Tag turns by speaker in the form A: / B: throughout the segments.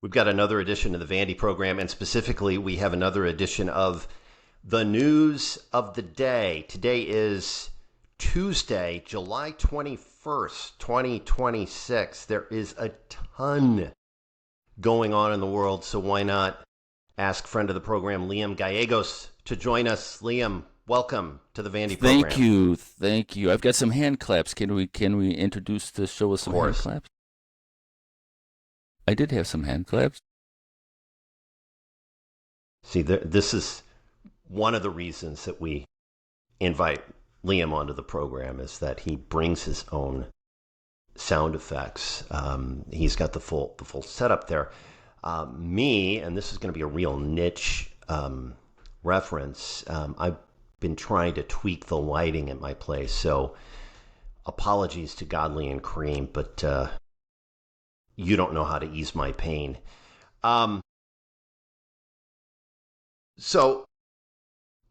A: We've got another edition of the Vandy Program, and specifically, we have another edition of the news of the day. Today is Tuesday, July 21st, 2026. There is a ton going on in the world, so why not ask friend of the program, Liam Gallegos, to join us. Liam, welcome to the Vandy Program.
B: Thank you. I've got some hand claps. Can we introduce the show with some hand claps? I did have some hand claps.
A: See, this is one of the reasons that we invite Liam onto the program, is that he brings his own sound effects. He's got the full setup there. Me, and this is going to be a real niche reference, I've been trying to tweak the lighting at my place, so apologies to Godly and Cream, but you don't know how to ease my pain. So,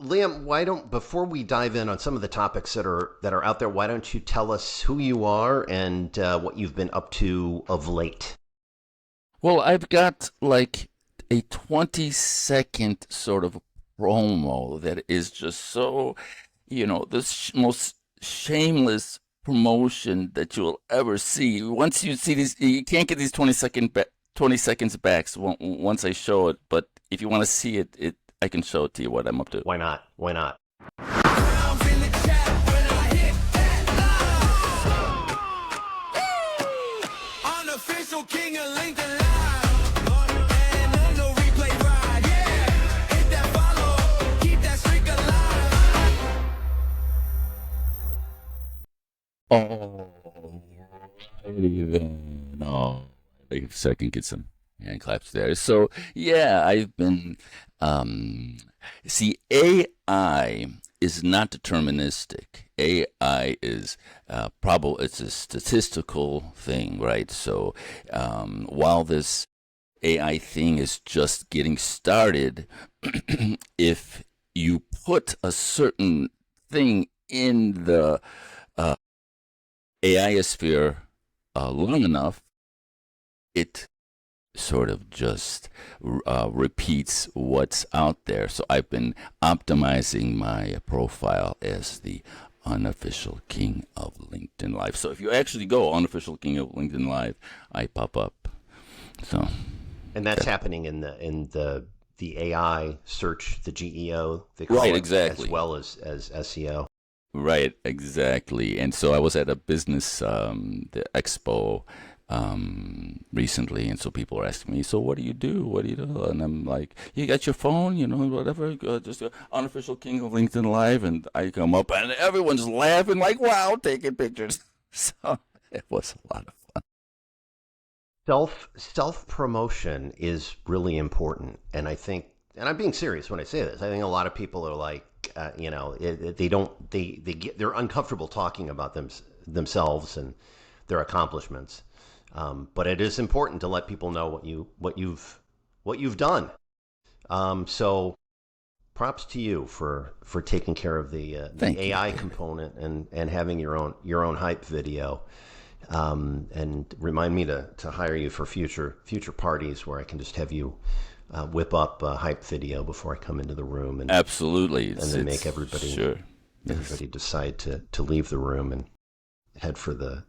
A: Liam, before we dive in on some of the topics that are out there, why don't you tell us who you are and what you've been up to of late?
B: Well, I've got like a 20-second sort of promo that is just so, the most shameless promotion that you'll ever see. Once you see these, you can't get these 20 seconds back once I show it. But if you want to see it, I can show it to you what I'm up to.
A: Why not?
C: Unofficial king of LinkedIn Live. And no replay ride. Yeah. Hit that follow. Keep that streak alive.
B: Alrighty then. Oh, wait a second, get some hand claps there. So yeah, I've been see, AI is not deterministic. AI is it's a statistical thing, right? So while this AI thing is just getting started, if you put a certain thing in the AI sphere long enough, it sort of just repeats what's out there. So I've been optimizing my profile as the unofficial king of LinkedIn Live. So if you actually go unofficial king of LinkedIn Live, I pop up. So,
A: and that's happening in the AI search, the GEO, they call
B: right,
A: it,
B: exactly,
A: as well as SEO.
B: Right, exactly. And so I was at a business the expo recently, and so people are asking me, so what do you do? And I'm like, you got your phone, whatever, just unofficial king of LinkedIn Live, and I come up and everyone's laughing like, wow, taking pictures. So it was a lot of fun.
A: Self promotion is really important, and I think, and I'm being serious when I say this, I think a lot of people are like, they're uncomfortable talking about themselves and their accomplishments. But it is important to let people know what you've done. So props to you for taking care of the AI component and having your own hype video. And remind me to hire you for future parties where I can just have you whip up a hype video before I come into the room. And
B: absolutely,
A: and then make everybody decide to leave the room and head for the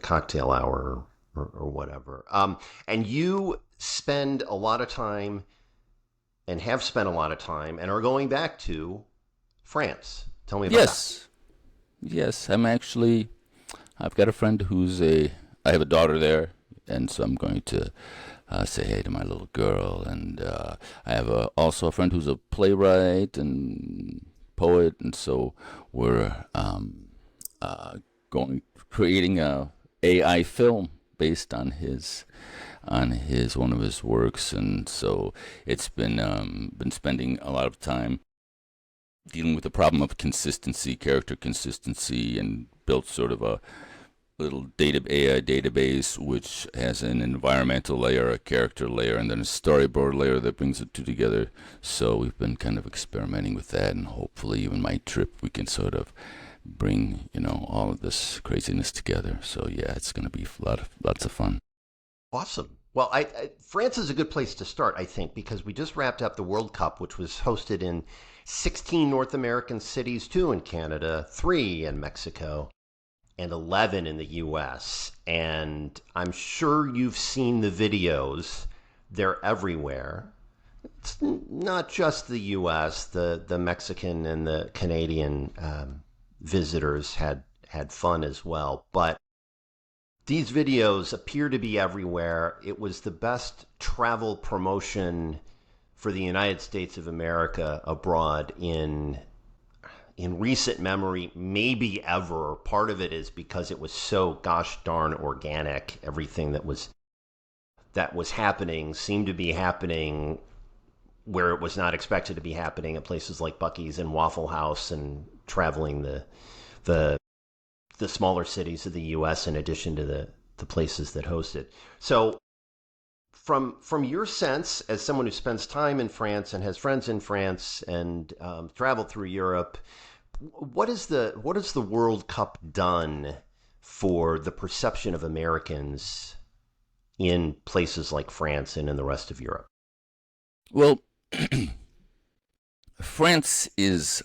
A: cocktail hour or whatever. And you spend a lot of time and have spent a lot of time and are going back to France. Tell me about that.
B: Yes, I've got a friend I have a daughter there, and so I'm going to say hey to my little girl. And I have also a friend who's a playwright and poet, and so we're creating a AI film based on one of his works. And so it's been spending a lot of time dealing with the problem of character consistency, and built sort of a little AI database which has an environmental layer, a character layer, and then a storyboard layer that brings the two together. So we've been kind of experimenting with that, and hopefully even my trip we can sort of bring all of this craziness together. So yeah, it's going to be lots of fun.
A: Awesome. Well, France is a good place to start, I think, because we just wrapped up the World Cup, which was hosted in 16 North American cities, 2 in Canada, 3 in Mexico, and 11 in the US. And I'm sure you've seen the videos. They're everywhere. It's not just the US. The Mexican and the Canadian visitors had fun as well. But these videos appear to be everywhere. It was the best travel promotion for the United States of America abroad in recent memory, maybe ever. Part of it is because it was so gosh darn organic. Everything that was happening seemed to be happening where it was not expected to be happening, at places like Buc-ee's and Waffle House, and traveling the smaller cities of the U.S. in addition to the places that host it. So from your sense, as someone who spends time in France and has friends in France and traveled through Europe, what is the World Cup done for the perception of Americans in places like France and in the rest of Europe?
B: Well, France is,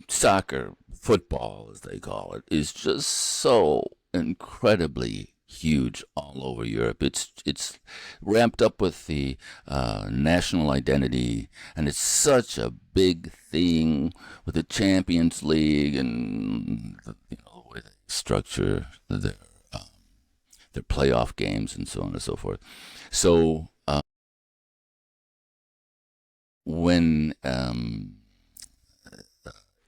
B: soccer, football, as they call it, is just so incredibly huge all over Europe. It's ramped up with the national identity, and it's such a big thing with the Champions League and the way they structure their playoff games and so on and so forth. So when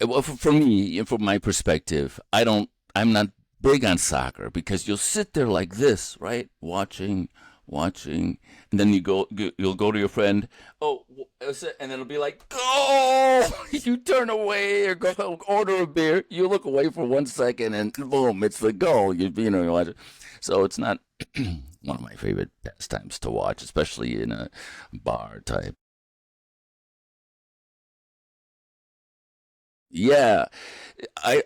B: well, for me, from my perspective, I'm not big on soccer, because you'll sit there like this, right, watching, and then you'll go to your friend, and then it'll be like, go! You turn away or go order a beer. You look away for 1 second, and boom, it's the goal. You watch it. So it's not one of my favorite pastimes to watch, especially in a bar type. Yeah, I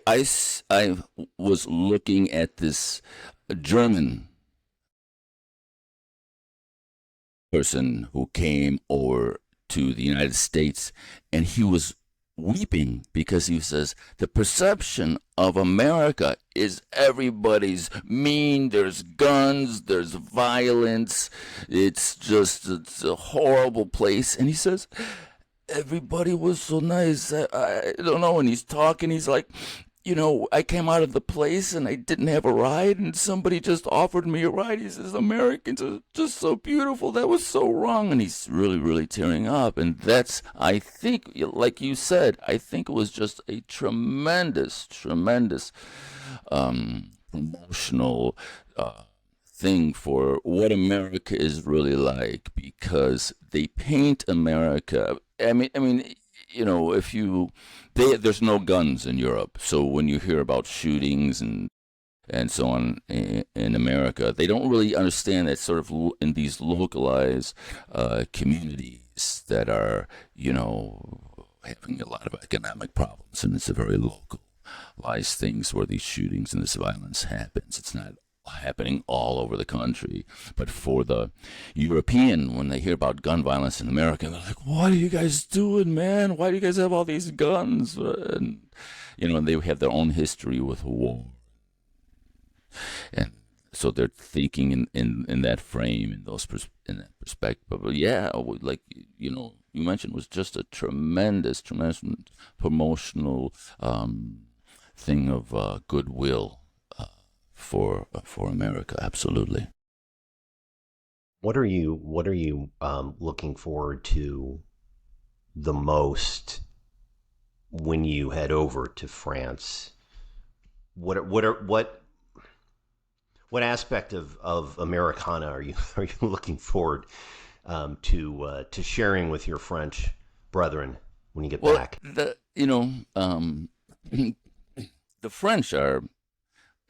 B: was looking at this German person who came over to the United States, and he was weeping because he says the perception of America is everybody's mean, there's guns, there's violence, it's a horrible place. And he says everybody was so nice. I don't know. And he's talking. He's like, I came out of the place and I didn't have a ride, and somebody just offered me a ride. He says, Americans are just so beautiful. That was so wrong. And he's really, really tearing up. And that's, I think, like you said, I think it was just a tremendous, tremendous promotional thing for what America is really like, because they paint America. I mean, if there's no guns in Europe, so when you hear about shootings and so on in America, they don't really understand that sort of in these localized communities that are, having a lot of economic problems, and it's a very localized things where these shootings and this violence happens. It's not happening all over the country. But for the European, when they hear about gun violence in America, they're like, what are you guys doing, man? Why do you guys have all these guns? And, they have their own history with war. And so they're thinking in that frame, in that perspective. But yeah, like, you mentioned, was just a tremendous, tremendous promotional thing of goodwill for America. Absolutely.
A: What are you looking forward to the most when you head over to France? What aspect of Americana are you looking forward to sharing with your French brethren when you get back?
B: The French are.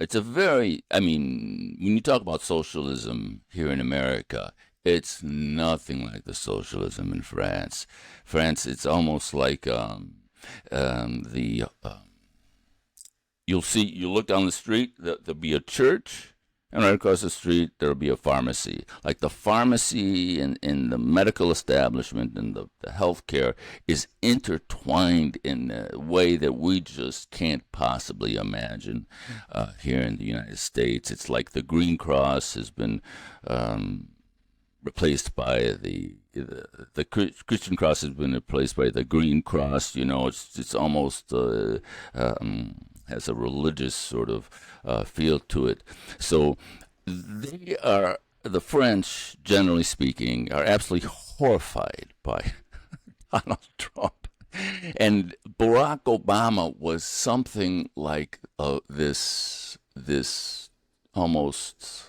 B: It's a very, when you talk about socialism here in America, it's nothing like the socialism in France. France, it's almost like you'll look down the street, there'll be a church, And right across the street, there'll be a pharmacy. Like the pharmacy in the medical establishment and the healthcare is intertwined in a way that we just can't possibly imagine here in the United States. It's like the Green Cross has been replaced by the Christian Cross has been replaced by the Green Cross. You know, it's almost has a religious sort of feel to it. So the French, generally speaking, are absolutely horrified by Donald Trump. And Barack Obama was something like this almost.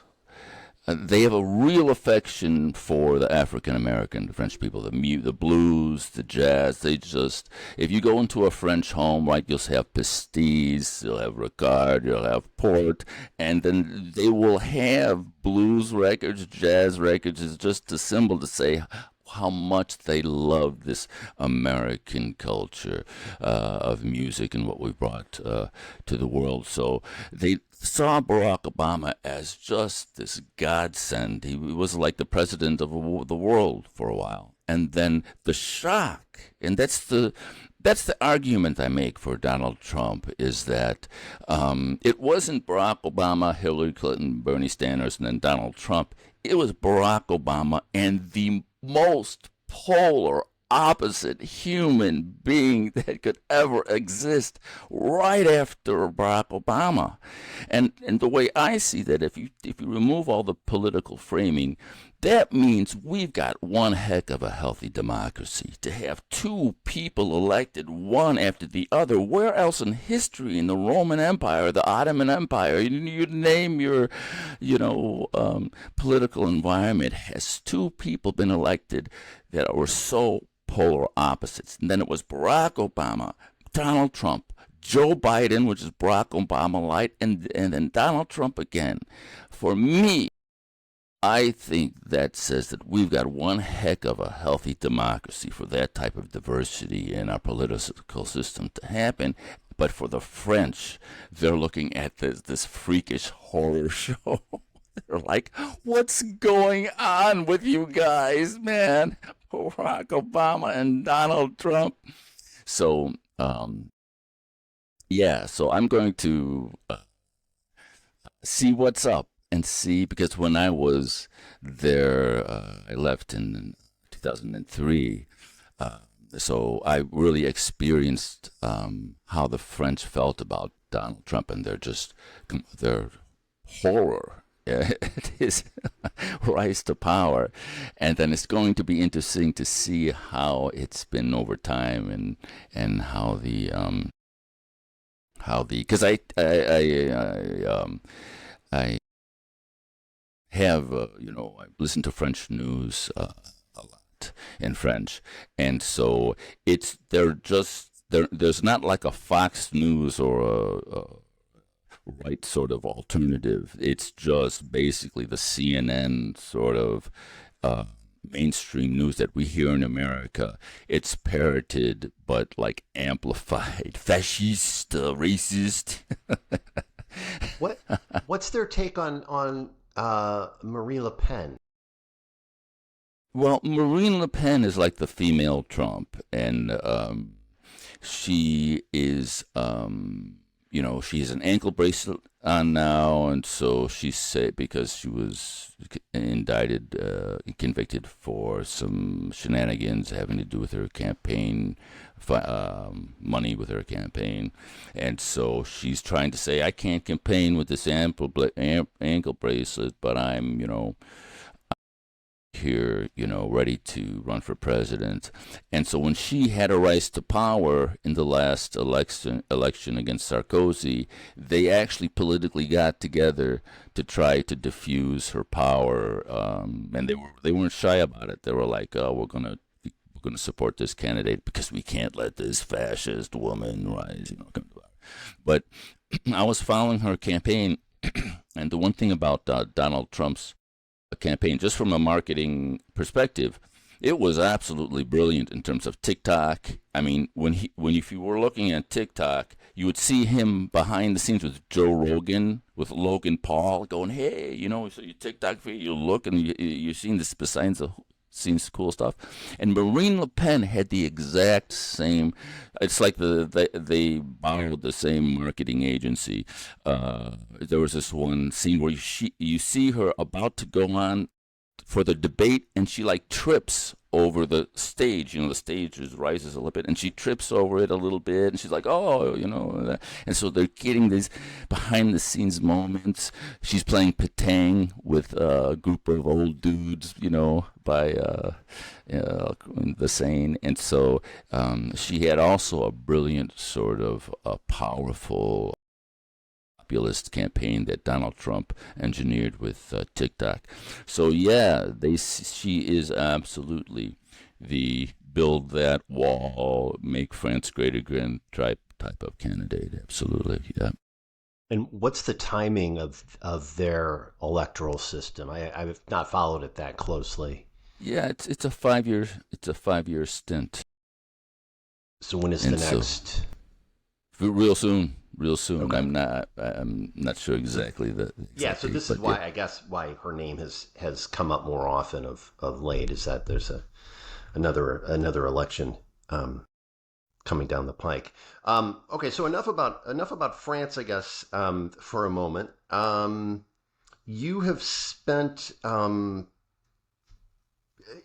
B: They have a real affection for the African American, the French people, the blues, the jazz. They just, if you go into a French home, right, you'll have pastis, you'll have Ricard, you'll have port, and then they will have blues records, jazz records. It's just a symbol to say how much they love this American culture of music and what we brought to the world. So they saw Barack Obama as just this godsend. He was like the president of the world for a while. And then the shock, and that's the argument I make for Donald Trump, is that it wasn't Barack Obama, Hillary Clinton, Bernie Sanders, and then Donald Trump. It was Barack Obama and the most polar opposite human being that could ever exist right after Barack Obama. And the way I see that, if you remove all the political framing, that means we've got one heck of a healthy democracy. To have two people elected, one after the other, where else in history, in the Roman Empire, the Ottoman Empire, you name your, political environment, has two people been elected that were so polar opposites? And then it was Barack Obama, Donald Trump, Joe Biden, which is Barack Obama light, and then Donald Trump again. For me, I think that says that we've got one heck of a healthy democracy for that type of diversity in our political system to happen. But for the French, they're looking at this freakish horror show. They're like, what's going on with you guys, man? Barack Obama and Donald Trump. So, so I'm going to see what's up. And see, because when I was there, I left in 2003, so I really experienced how the French felt about Donald Trump and their horror at his rise to power. And then it's going to be interesting to see how it's been over time and how because I have, I listen to French news a lot in French, and so there's not like a Fox News or a right sort of alternative. It's just basically the CNN sort of mainstream news that we hear in America. It's parroted, but like amplified, fascist, racist.
A: What's their take on Marie Le Pen?
B: Well, Marine Le Pen is like the female Trump, and she is, she has an ankle bracelet on now, and so she said because she was indicted, convicted for some shenanigans having to do with her campaign, money with her campaign, and so she's trying to say, I can't campaign with this ankle bracelet, but I'm, here, ready to run for president. And so when she had a rise to power in the last election against Sarkozy, they actually politically got together to try to diffuse her power, and they weren't shy about it. They were like, oh, we're gonna support this candidate because we can't let this fascist woman rise, come to power. But I was following her campaign, and the one thing about Donald Trump's campaign, just from a marketing perspective, It was absolutely brilliant in terms of TikTok. I mean, if you were looking at TikTok, you would see him behind the scenes with Joe Rogan, with Logan Paul, going, "Hey, so your TikTok feed, you look and you're seeing this behind the scenes cool stuff." And Marine Le Pen had the exact same. It's like they borrowed the same marketing agency. There was this one scene where you see her about to go on for the debate, and she like trips over the stage. The stage rises a little bit, and she trips over it a little bit, and she's like, "Oh, and so they're getting these behind the scenes moments. She's playing Petang with a group of old dudes, by the Seine, and so she had also a brilliant sort of a powerful populist campaign that Donald Trump engineered with TikTok. So yeah, she is absolutely the build that wall, make France great again type of candidate. Absolutely, yeah.
A: And what's the timing of their electoral system? I've not followed it that closely.
B: Yeah, it's a 5-year stint.
A: So when is the next?
B: Real soon. Okay. I'm not sure exactly
A: Yeah, so this is why I guess why her name has come up more often of late, is that there's another election coming down the pike. Okay, so enough about France, I guess, for a moment. You have spent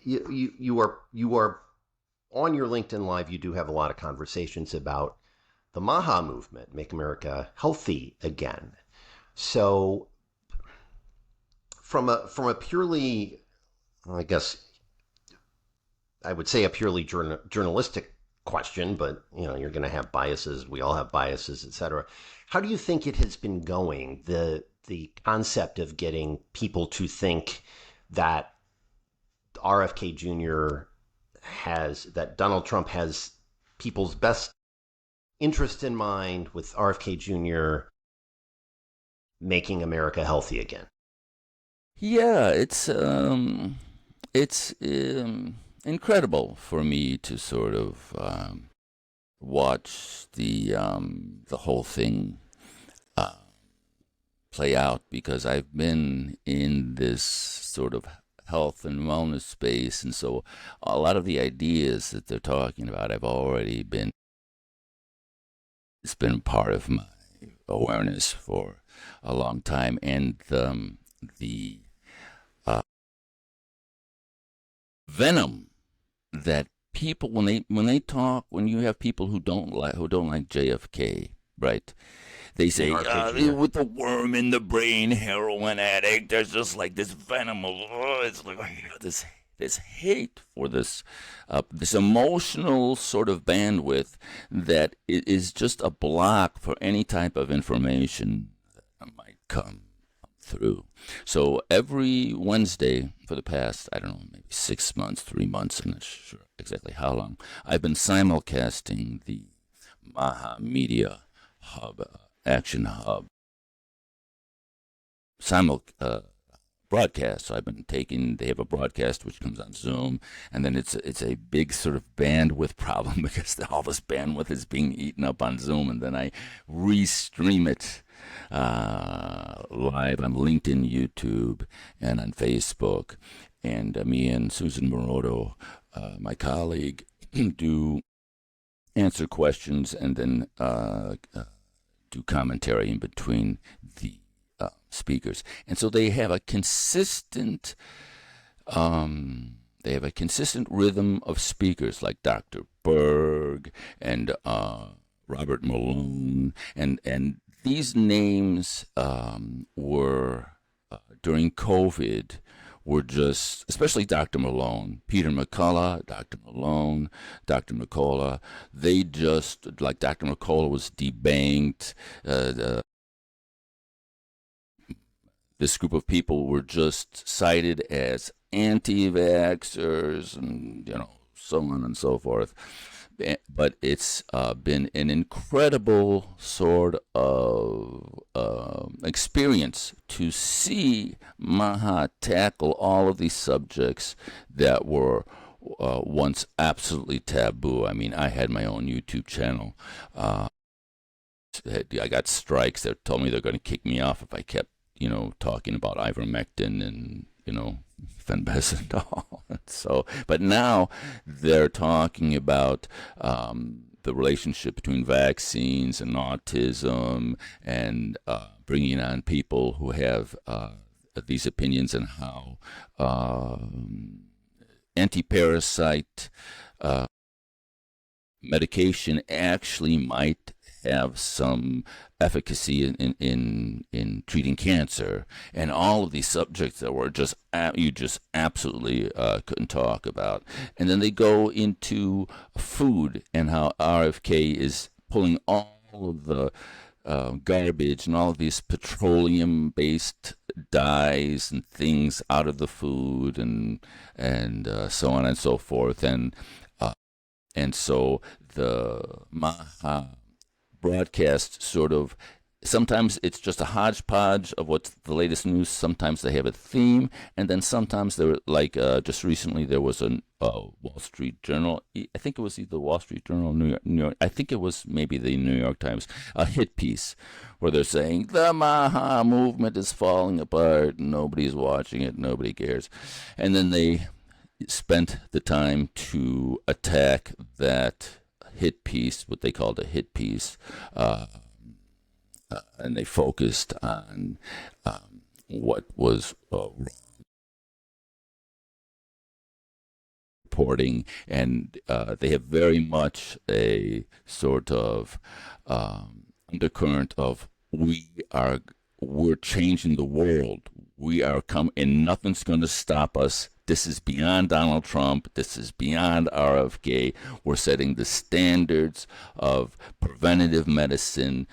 A: you are on your LinkedIn Live. You do have a lot of conversations about the Maha movement, Make America Healthy Again. So from a purely, I guess I would say a purely journalistic question, but you're going to have biases. We all have biases, etc. How do you think it has been going? The concept of getting people to think that RFK Jr. that Donald Trump has people's best interest in mind, with RFK Jr. making America healthy again.
B: Yeah, it's incredible for me to sort of watch the whole thing play out, because I've been in this sort of health and wellness space, and so a lot of the ideas that they're talking about, it's been part of my awareness for a long time, and the venom that people, when they talk, when you have people who don't like JFK, right? They say with the worm in the brain, heroin addict. There's just like this venom of it's like this hate for this emotional sort of bandwidth that is just a block for any type of information that might come through. So every Wednesday for the past, I don't know, maybe 6 months, 3 months, I'm not sure exactly how long, I've been simulcasting the Maha Media Hub, Action Hub, broadcast. So I've been they have a broadcast which comes on Zoom, and then it's a big sort of bandwidth problem because all this bandwidth is being eaten up on Zoom, and then I restream it live on LinkedIn, YouTube, and on Facebook. And me and Susan Moroto, my colleague, do answer questions and then do commentary in between the speakers. And so they have a consistent rhythm of speakers, like Dr. Berg and Robert Malone, and these names were during COVID were just, especially Dr. Malone, Peter McCullough, Dr. Malone, Dr. McCullough, they just, like Dr. McCullough was debanked. This group of people were just cited as anti-vaxxers and, so on and so forth. But it's been an incredible sort of experience to see Maha tackle all of these subjects that were once absolutely taboo. I mean, I had my own YouTube channel. I got strikes that told me they're going to kick me off if I kept, talking about ivermectin and, fenbazidol. So, but now they're talking about the relationship between vaccines and autism, and bringing on people who have these opinions, and how anti-parasite medication actually might have some efficacy in treating cancer, and all of these subjects that were just you just absolutely couldn't talk about. And then they go into food, and how RFK is pulling all of the garbage and all of these petroleum-based dyes and things out of the food, and so on and so forth, and so the Maha broadcast sort of, sometimes it's just a hodgepodge of what's the latest news. Sometimes they have a theme, and then sometimes they're like, just recently there was a Wall Street Journal. I think it was either Wall Street Journal or New York. I think it was maybe the New York Times, a hit piece where they're saying the Maha movement is falling apart. Nobody's watching it. Nobody cares. And then they spent the time to attack that hit piece, what they called a hit piece, and they focused on what was wrong reporting, and they have very much a sort of undercurrent of we're changing the world. We are coming, and nothing's going to stop us. This is beyond Donald Trump. This is beyond RFK. We're setting the standards of preventative medicine.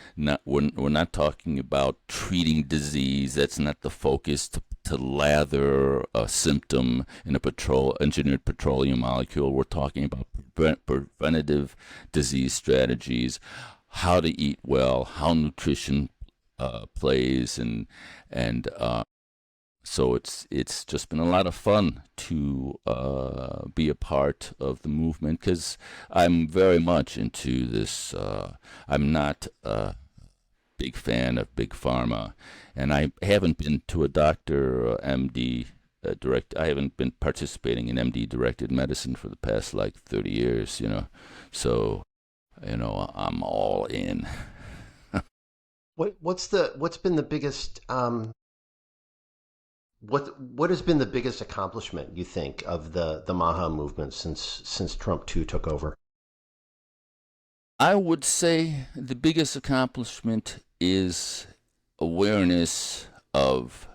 B: We're not talking about treating disease. That's not the focus, to lather a symptom in a engineered petroleum molecule. We're talking about preventative disease strategies, how to eat well, how nutrition plays, and so it's just been a lot of fun to be a part of the movement, because I'm very much into this. I'm not a big fan of big pharma, and I haven't been to a doctor or MD I haven't been participating in MD directed medicine for the past like 30 years. So I'm all in.
A: What's been the biggest what has been the biggest accomplishment, you think, of the Maha movement since Trump 2 took over?
B: I would say the biggest accomplishment is awareness of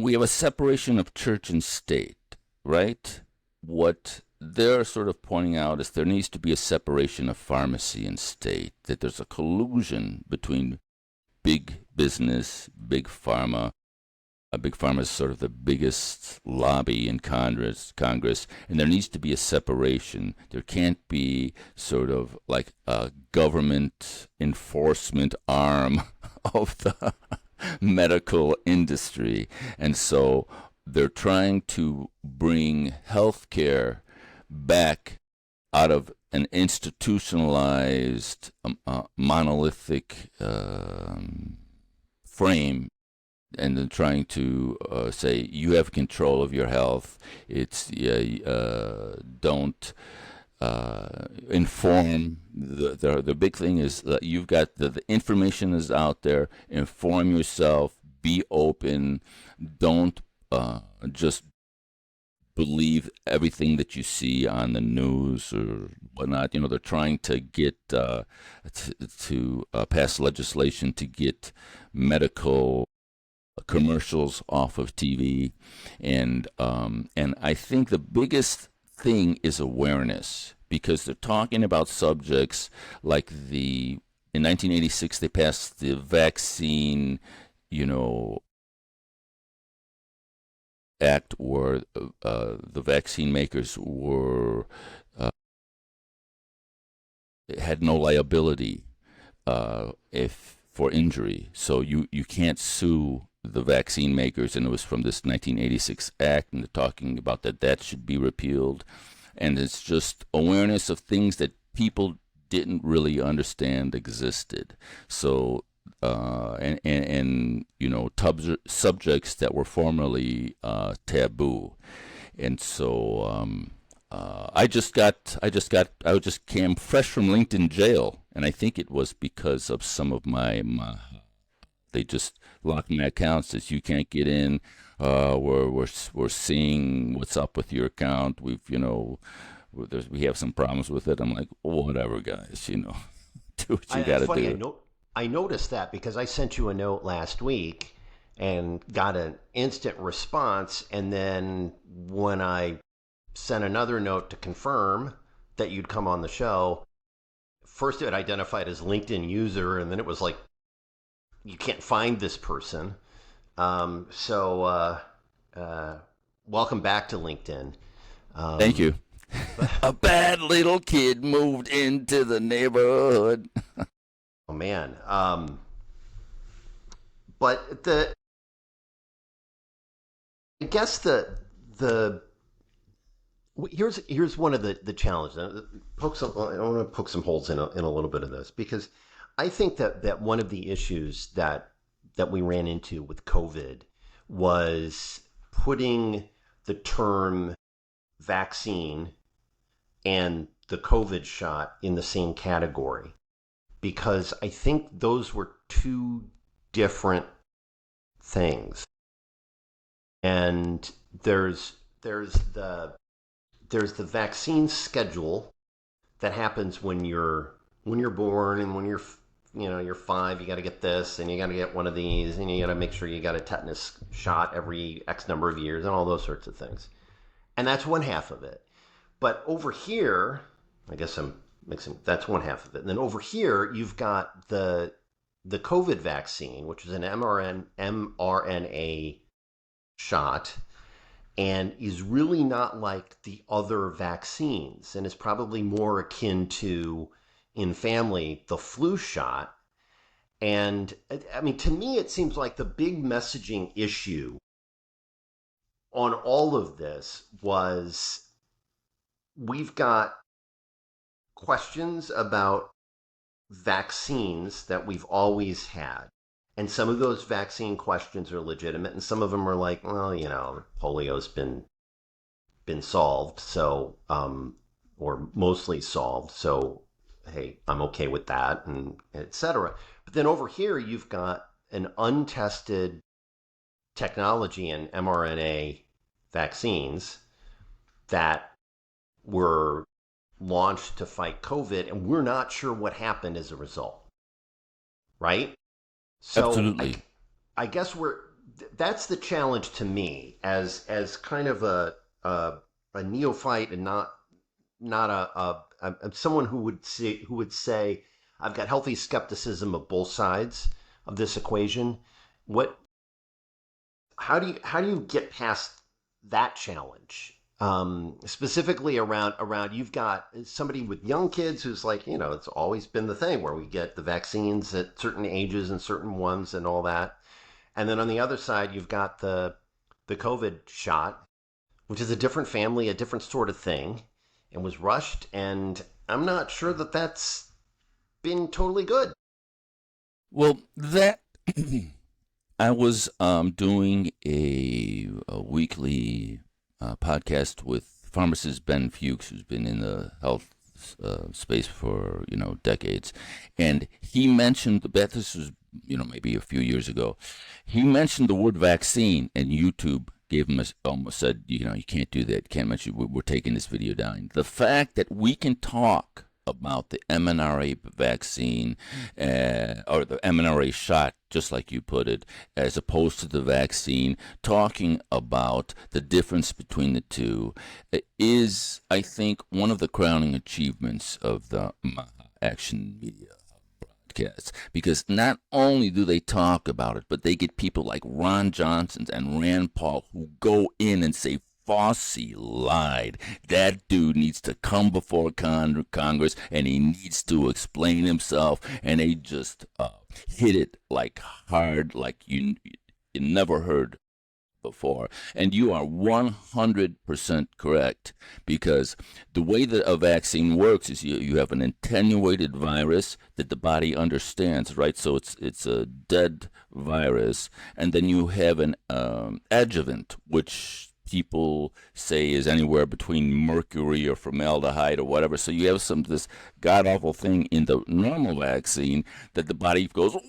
B: we have a separation of church and state, right? What they're sort of pointing out is there needs to be a separation of pharmacy and state, that there's a collusion between big business, big pharma. Big pharma is sort of the biggest lobby in Congress, and there needs to be a separation. There can't be sort of like a government enforcement arm of the medical industry. And so they're trying to bring healthcare back out of an institutionalized, monolithic frame, and then trying to say you have control of your health. It's don't inform. The big thing is that you've got the information is out there. Inform yourself. Be open. Don't just believe everything that you see on the news or whatnot. They're trying to get to pass legislation to get medical commercials off of TV, and I think the biggest thing is awareness, because they're talking about subjects like in 1986 they passed the vaccine, act, where the vaccine makers had no liability if for injury, so you can't sue the vaccine makers, and it was from this 1986 act, and they're talking about that should be repealed. And it's just awareness of things that people didn't really understand existed. So, and you know, subjects that were formerly taboo. And so I just came fresh from LinkedIn jail, and I think it was because of some of my Maha. They just locked my account, says you can't get in. We're seeing what's up with your account. We have some problems with it. I'm like, whatever, guys, do what you got to do.
A: I noticed that because I sent you a note last week and got an instant response, and then when I sent another note to confirm that you'd come on the show, first it identified as LinkedIn user, and then it was like, you can't find this person. So welcome back to LinkedIn.
B: Thank you. A bad little kid moved into the neighborhood.
A: Oh man. But I guess here's one of the challenges. I want to poke some holes in a little bit of this, because I think that one of the issues that we ran into with COVID was putting the term vaccine and the COVID shot in the same category, because I think those were two different things. And there's the vaccine schedule that happens when you're born, and when you're 5, you got to get this, and you got to get one of these, and you got to make sure you got a tetanus shot every X number of years, and all those sorts of things. And that's one half of it. But over here, I guess I'm mixing. That's one half of it. And then over here, you've got the COVID vaccine, which is an mRNA shot, and is really not like the other vaccines, and is probably more akin to, in family, the flu shot. And I mean, to me, it seems like the big messaging issue on all of this was, we've got questions about vaccines that we've always had. And some of those vaccine questions are legitimate, and some of them are like, well, polio's been solved, so or mostly solved, so hey, I'm okay with that, and etc. But then over here, you've got an untested technology in mRNA vaccines that were launched to fight COVID, and we're not sure what happened as a result, right? So
B: Absolutely.
A: I guess that's the challenge to me as kind of a neophyte, and not someone who would say I've got healthy skepticism of both sides of this equation. How do you get past that challenge? Specifically around you've got somebody with young kids who's like, it's always been the thing where we get the vaccines at certain ages and certain ones and all that. And then on the other side, you've got the COVID shot, which is a different family, a different sort of thing, and was rushed. And I'm not sure that that's been totally good.
B: Well, that I was doing a weekly podcast with pharmacist Ben Fuchs, who's been in the health space for decades, and he mentioned this was maybe a few years ago. He mentioned the word vaccine, and YouTube gave him almost said, you can't do that, can't mention. We're taking this video down. The fact that we can talk about the mRNA vaccine or the mRNA shot, just like you put it, as opposed to the vaccine, talking about the difference between the two is, I think, one of the crowning achievements of the Maha Action Media broadcasts, because not only do they talk about it, but they get people like Ron Johnson and Rand Paul who go in and say, Fauci lied. That dude needs to come before Congress, and he needs to explain himself. And they just hit it like hard, like you never heard before. And you are 100% correct, because the way that a vaccine works is you have an attenuated virus that the body understands, right? So it's a dead virus, and then you have an adjuvant, which people say is anywhere between mercury or formaldehyde or whatever. So you have this god awful thing in the normal vaccine that the body goes, what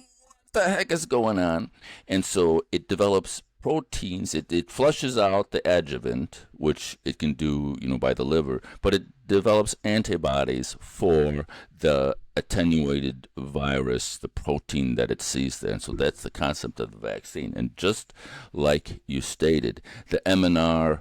B: the heck is going on? And so it develops proteins. It flushes out the adjuvant, which it can do, by the liver, but it develops antibodies for the attenuated virus, the protein that it sees there. And so that's the concept of the vaccine. And just like you stated, the mRNA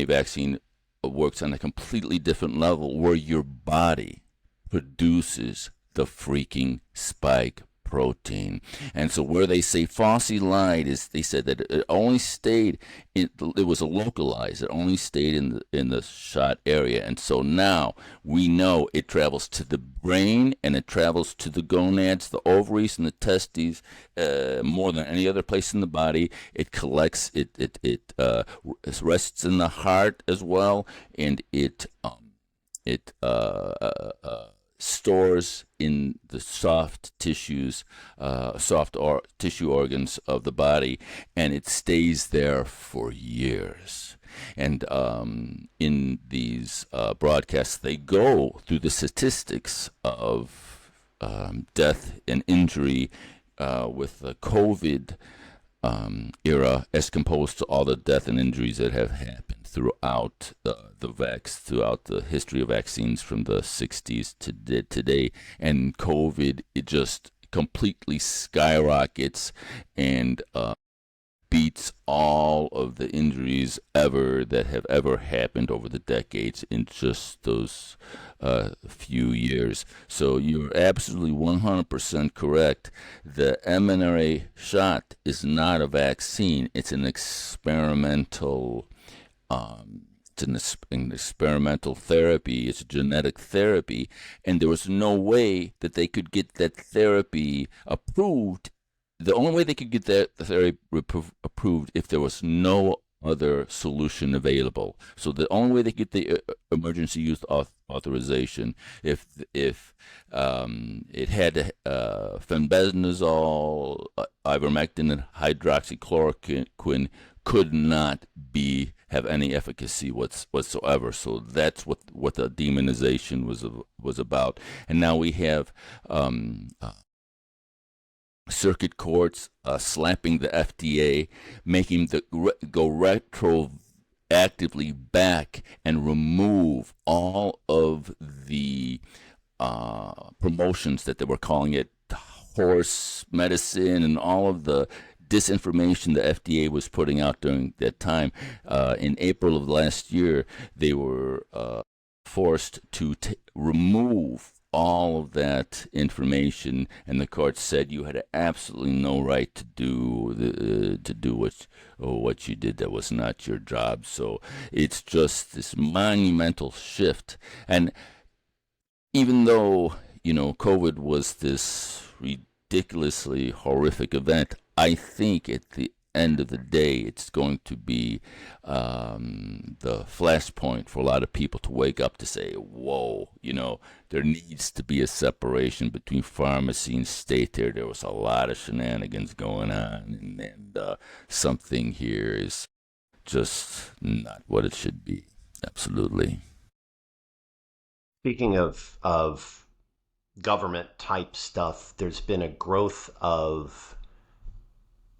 B: vaccine works on a completely different level, where your body produces the freaking spike protein. And so where they say Fauci lied is they said that it only stayed it was localized. It only stayed in the shot area. And so now we know it travels to the brain, and it travels to the gonads, the ovaries, and the testes more than any other place in the body. It collects. It rests in the heart as well, and it stores in the soft tissues, tissue organs of the body, and it stays there for years. And in these broadcasts, they go through the statistics of death and injury with the COVID era, as composed to all the death and injuries that have happened throughout throughout the history of vaccines from the 60s to today. And COVID, it just completely skyrockets and beats all of the injuries that have ever happened over the decades in just those few years. So you're absolutely 100% correct. The mRNA shot is not a vaccine. It's an experimental experimental therapy. It's a genetic therapy, and there was no way that they could get that therapy approved. The only way they could get that therapy approved if there was no other solution available. So the only way they get the emergency use authorization if it had fenbendazole, ivermectin, and hydroxychloroquine could not have any efficacy whatsoever. So that's what the demonization was about. And now we have circuit courts slapping the FDA, making them go retroactively back and remove all of the promotions that they were calling it horse medicine, and all of the disinformation the FDA was putting out during that time. In April of last year, they were forced to remove all of that information, and the court said you had absolutely no right to do what you did. That was not your job. So it's just this monumental shift. And even though COVID was this ridiculously horrific event, I think at the end of the day, it's going to be the flashpoint for a lot of people to wake up to say, whoa, there needs to be a separation between pharmacy and state. There was a lot of shenanigans going on, and something here is just not what it should be. Absolutely.
A: Speaking of government type stuff, there's been a growth of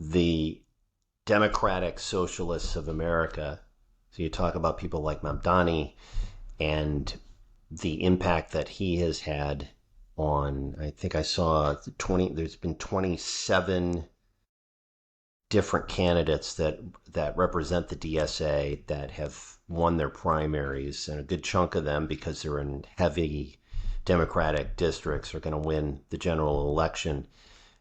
A: the Democratic Socialists of America. So you talk about people like Mamdani and the impact that he has had on, I think I saw there's been 27 different candidates that represent the DSA that have won their primaries, and a good chunk of them, because they're in heavy Democratic districts, are going to win the general election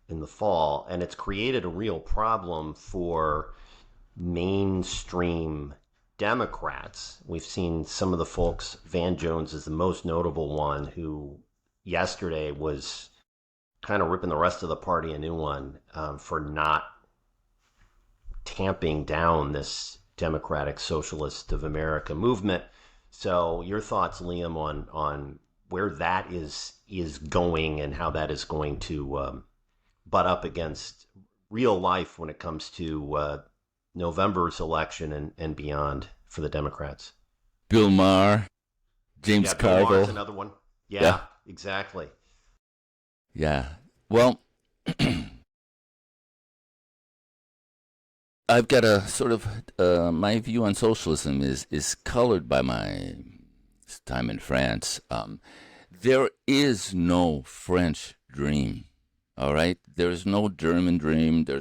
A: in the fall. And it's created a real problem for mainstream Democrats. We've seen some of the folks, Van Jones is the most notable one, who yesterday was kind of ripping the rest of the party a new one for not tamping down this Democratic Socialist of America movement. So your thoughts, Liam, on where that is going and how that is going to butt up against real life when it comes to November's election and beyond for the Democrats.
B: Bill Maher, James
A: Yeah, Bill Maher's
B: Cargill.
A: another one. Yeah,
B: Yeah.
A: exactly.
B: Yeah. Well, I've got a sort of my view on socialism is colored by my time in France. There is no French dream. All right, there is no German dream. There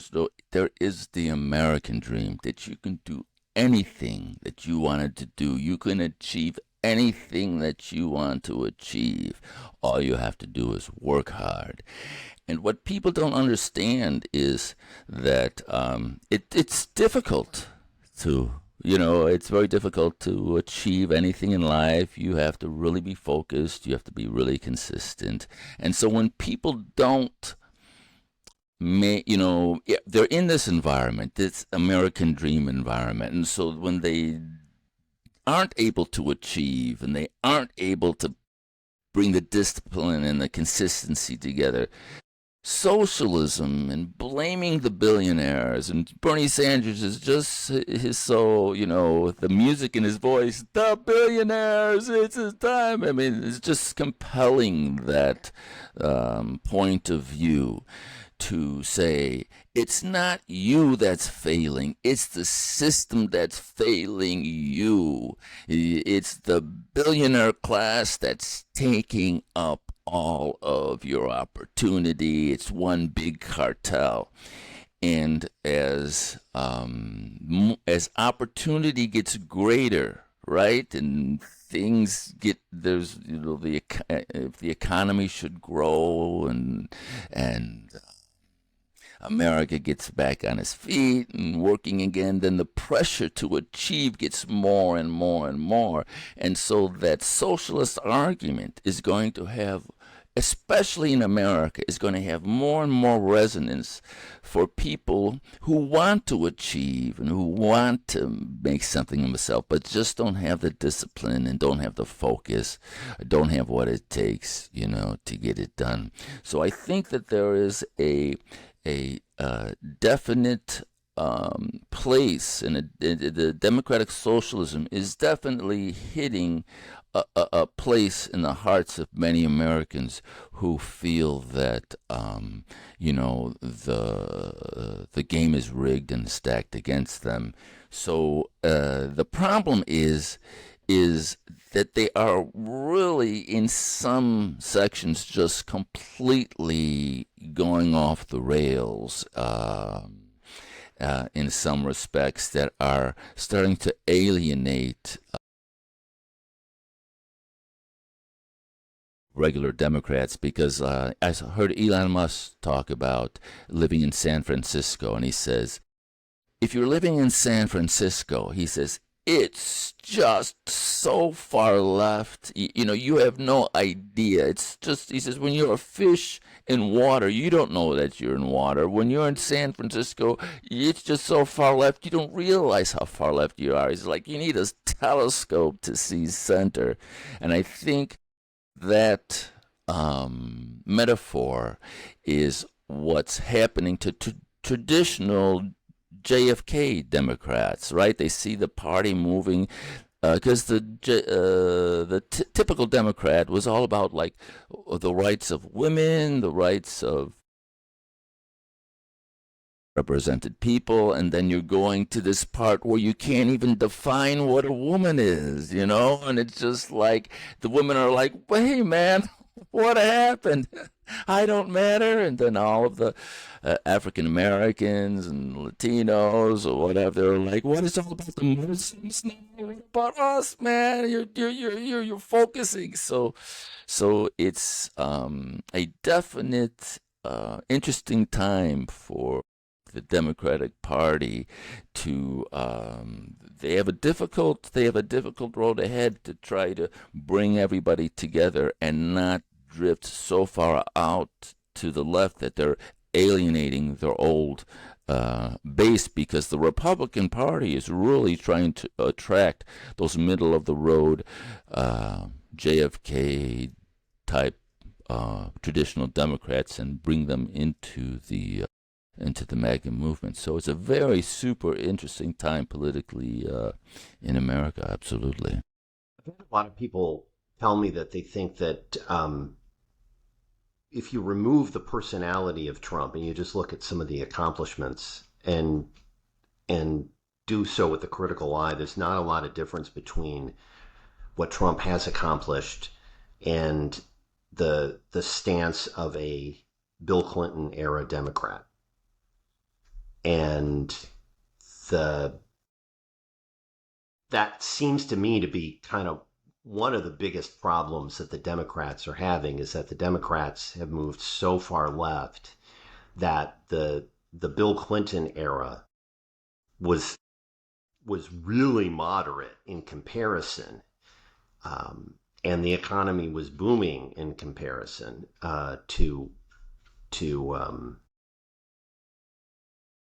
B: is the American dream that you can do anything that you wanted to do. You can achieve anything that you want to achieve. All you have to do is work hard. And what people don't understand is that it's difficult to, it's very difficult to achieve anything in life. You have to really be focused. You have to be really consistent. And so when people don't, they're in this environment, this American dream environment. And so when they aren't able to achieve and they aren't able to bring the discipline and the consistency together, socialism and blaming the billionaires, and Bernie Sanders is just the music in his voice, the billionaires, it's his time. I mean, it's just compelling that point of view to say it's not you that's failing, it's the system that's failing you. It's the billionaire class that's taking up all of your opportunity. It's one big cartel. And as opportunity gets greater, right, and things get, there's if the economy should grow and America gets back on its feet and working again, then the pressure to achieve gets more and more and more. And so that socialist argument is going to have, especially in America, is going to have more and more resonance for people who want to achieve and who want to make something of themselves, but just don't have the discipline and don't have the focus, don't have what it takes, to get it done. So I think that there is a definite place, and the democratic socialism is definitely hitting a place in the hearts of many Americans who feel that the game is rigged and stacked against them. So the problem is that they are really, in some sections, just completely going off the rails in some respects that are starting to alienate regular Democrats, because I heard Elon Musk talk about living in San Francisco, and he says, if you're living in San Francisco, he says, it's just so far left. You have no idea. It's just, he says, when you're a fish in water, you don't know that you're in water. When you're in San Francisco, it's just so far left, you don't realize how far left you are. He's like, you need a telescope to see center. And I think that metaphor is what's happening to traditional JFK Democrats, right? They see the party moving because the typical Democrat was all about like the rights of women, the rights of represented people, and then you're going to this part where you can't even define what a woman is, and it's just like the women are like, well, hey man, what happened? I don't matter. And then all of the African Americans and Latinos or whatever, they're like, what is all about the Muslims now? What about us, man? You're focusing. So it's a definite interesting time for the Democratic Party to they have a difficult road ahead to try to bring everybody together and not drift so far out to the left that they're alienating their old base, because the Republican Party is really trying to attract those middle of the road JFK type traditional Democrats and bring them into the MAGA movement. So it's a very super interesting time politically in America. Absolutely.
A: I've had a lot of people tell me that they think that if you remove the personality of Trump and you just look at some of the accomplishments and do so with a critical eye, there's not a lot of difference between what Trump has accomplished and the stance of a Bill Clinton era Democrat. And that seems to me to be kind of one of the biggest problems that the Democrats are having, is that the Democrats have moved so far left that the Bill Clinton era was really moderate in comparison, and the economy was booming in comparison to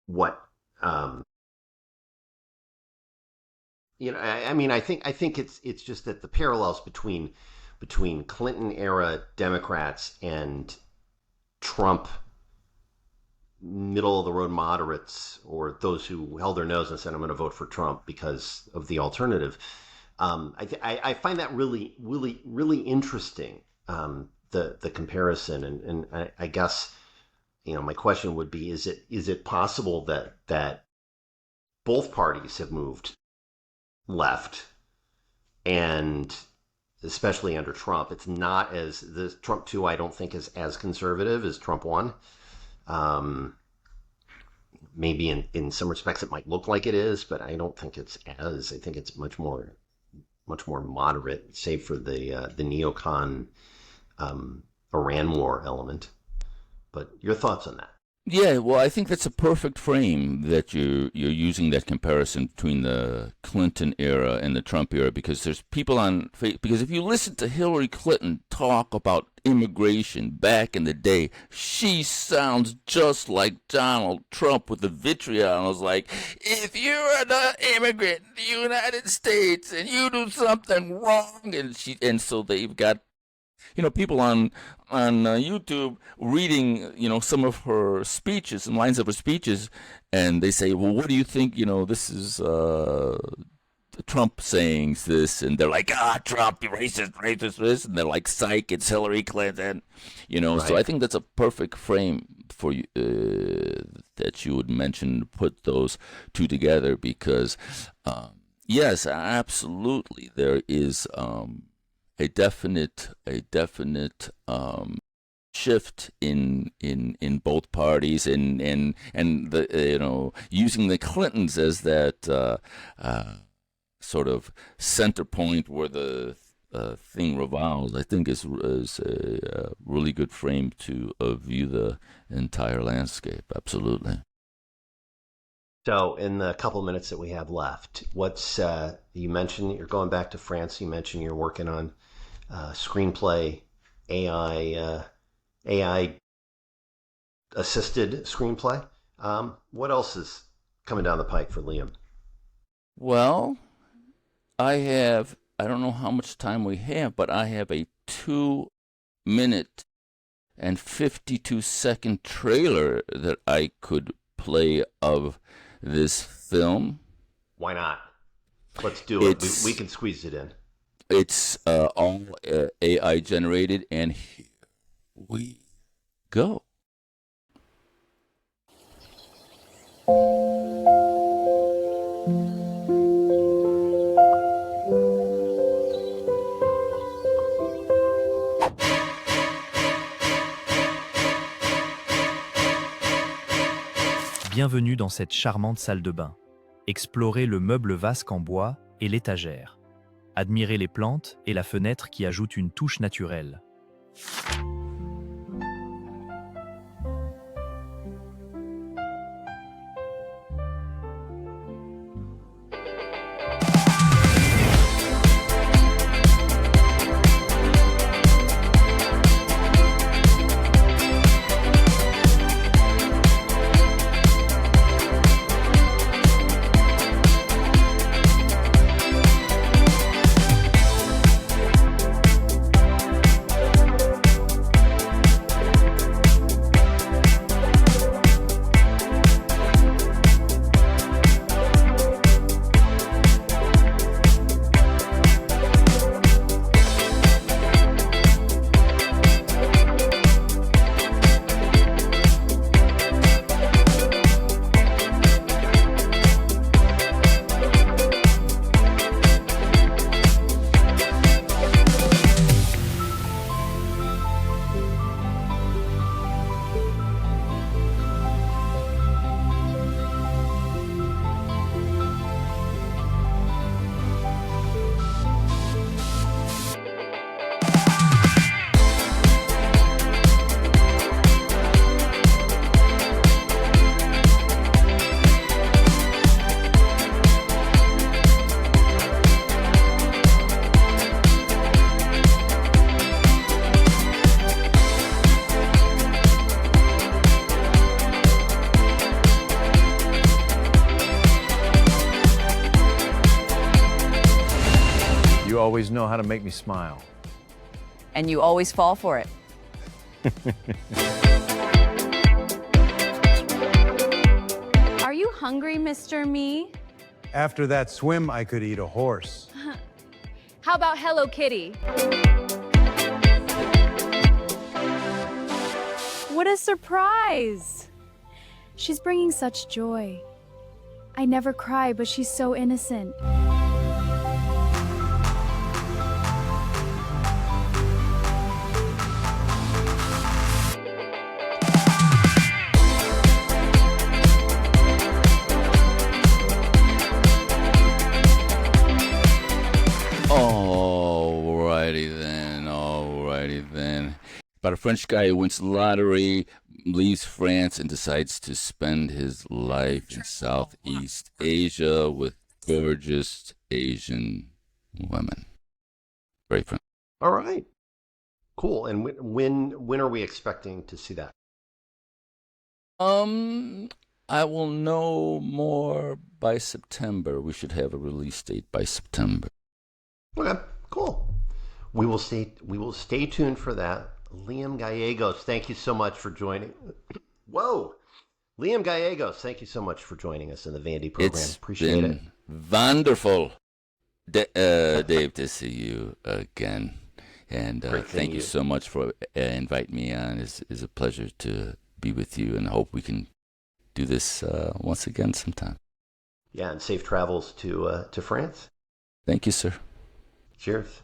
A: what I mean, I think it's just that the parallels between Clinton era Democrats and Trump middle of the road moderates, or those who held their nose and said, I'm going to vote for Trump because of the alternative. I find that really, really, really interesting, the comparison. And I guess, my question would be, is it possible that both parties have moved left, and especially under Trump, it's not as the Trump 2, I don't think is as conservative as Trump 1. Maybe in some respects it might look like it is, but I don't think it's as. I think it's much more moderate, save for the neocon Iran war element. But your thoughts on that?
B: Yeah, well, I think that's a perfect frame that you're using, that comparison between the Clinton era and the Trump era, because there's people because if you listen to Hillary Clinton talk about immigration back in the day, she sounds just like Donald Trump with the vitriol. I was like, if you're an immigrant in the United States and you do something wrong, and so they've got people on YouTube reading, some of her speeches and lines of her speeches, and they say, well, what do you think, this is Trump saying this, and they're like, Trump, racist, and they're like, psych, it's Hillary Clinton, Right. So I think that's a perfect frame for you, that you would mention, put those two together, because, yes, absolutely, there is, a definite shift in both parties, and the using the Clintons as that sort of center point where the thing revolves, I think is a really good frame to view the entire landscape. Absolutely.
A: So, in the couple minutes that we have left, what's you mentioned you're going back to France. You mentioned you're working on screenplay, AI assisted screenplay. What else is coming down the pike for Liam?
B: Well, I don't know how much time we have, but I have a 2-minute and 52-second trailer that I could play of this film.
A: Why not? Let's do it. We can squeeze it in.
B: It's all AI generated, and here we go.
D: Bienvenue dans cette charmante salle de bain. Explorez le meuble vasque en bois et l'étagère. Admirez les plantes et la fenêtre qui ajoute une touche naturelle.
E: always know how to make me smile.
F: And you always fall for it.
G: Are you hungry, Mr. Me?
E: After that swim, I could eat a horse.
G: How about Hello Kitty? What a surprise! She's bringing such joy. I never cry, but she's so innocent.
B: Alrighty then. About a French guy who wins the lottery, leaves France, and decides to spend his life in Southeast Asia with gorgeous Asian women. Very fun.
A: All right. Cool. And when are we expecting to see that?
B: I will know more by September. We should have a release date by September.
A: Okay, cool. We will stay tuned for that. Liam Gallegos, thank you so much for joining. Whoa. Liam Gallegos, thank you so much for joining us in the Vandy program. Appreciate it.
B: Wonderful, Dave, to see you again. And thank you so much for inviting me on. It's a pleasure to be with you, and I hope we can do this once again sometime.
A: Yeah, and safe travels to France.
B: Thank you, sir.
A: Cheers.